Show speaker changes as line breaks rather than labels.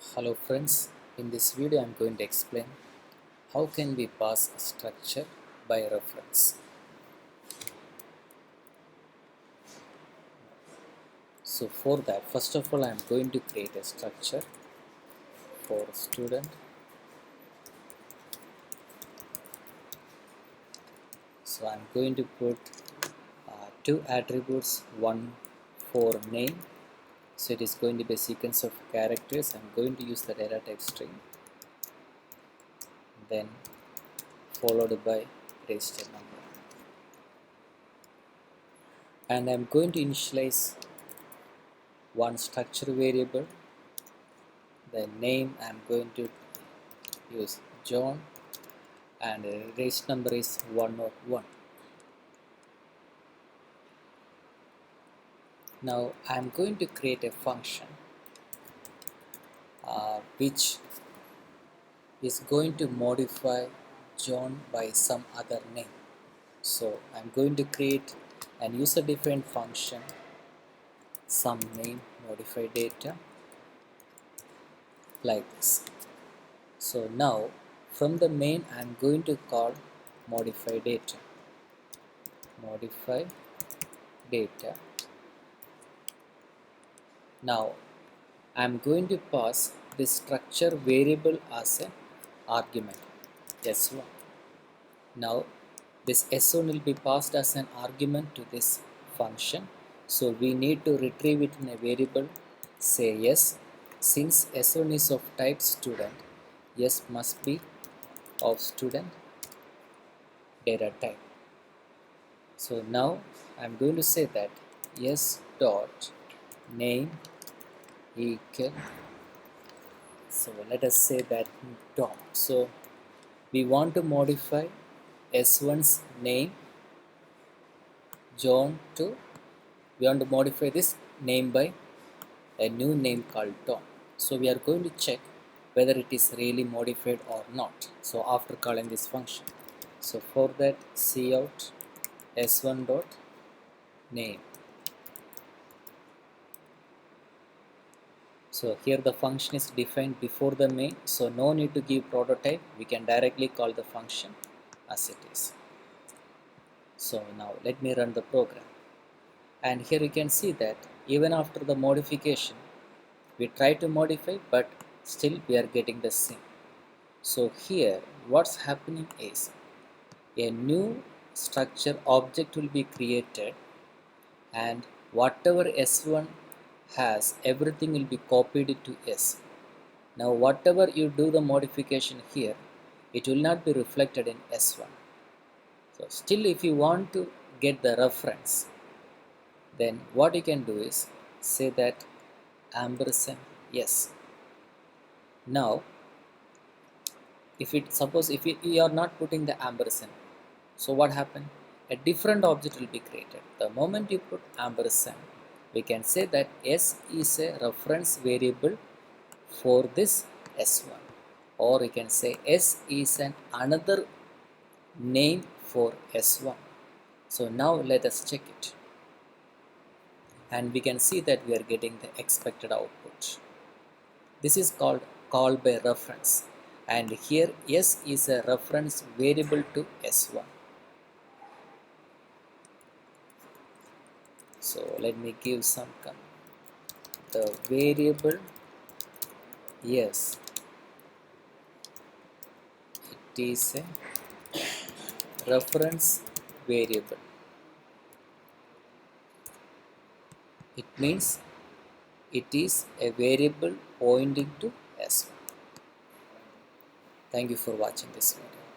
Hello friends, in this video I am going to explain how can we pass a structure by reference. So for that, first of all I am going to create a structure for student. So I am going to put two attributes, one for name. So it is going to be a sequence of characters. I am going to use the data type string, then followed by register number. And I am going to initialize one structure variable. The name I am going to use John, and race number is 101. Now I am going to create a function which is going to modify John by some other name. So I am going to create an user defined function, some name modify data, like this. So now from the main I am going to call modify data. Now I am going to pass this structure variable as an argument, S1. Now this S1 will be passed as an argument to this function. So we need to retrieve it in a variable, say yes. Since S1 is of type student, yes must be of student data type. So now I am going to say that yes dot name equal, so let us say that Tom. So we want to modify S1's name John to, we want to modify this name by a new name called Tom. So we are going to check whether it is really modified or not. So after calling this function, so for that cout S1 dot name. So here the function is defined before the main, so no need to give prototype, we can directly call the function as it is. So now let me run the program, and here you can see that even after the modification we try to modify, but still we are getting the same. So here what's happening is a new structure object will be created, and whatever S1 has, everything will be copied to S. Now whatever you do the modification here, it will not be reflected in S1. So still if you want to get the reference, then what you can do is say that ampersand yes. Now if it, suppose if you are not putting the ampersand, so what happened? A different object will be created. The moment you put ampersand, we can say that S is a reference variable for this S1, or we can say S is an another name for S1. So now let us check it, and we can see that we are getting the expected output. This is called call by reference, and here S is a reference variable to S1. So let me give some the variable yes, it is a reference variable. It means it is a variable pointing to S1. Thank you for watching this video.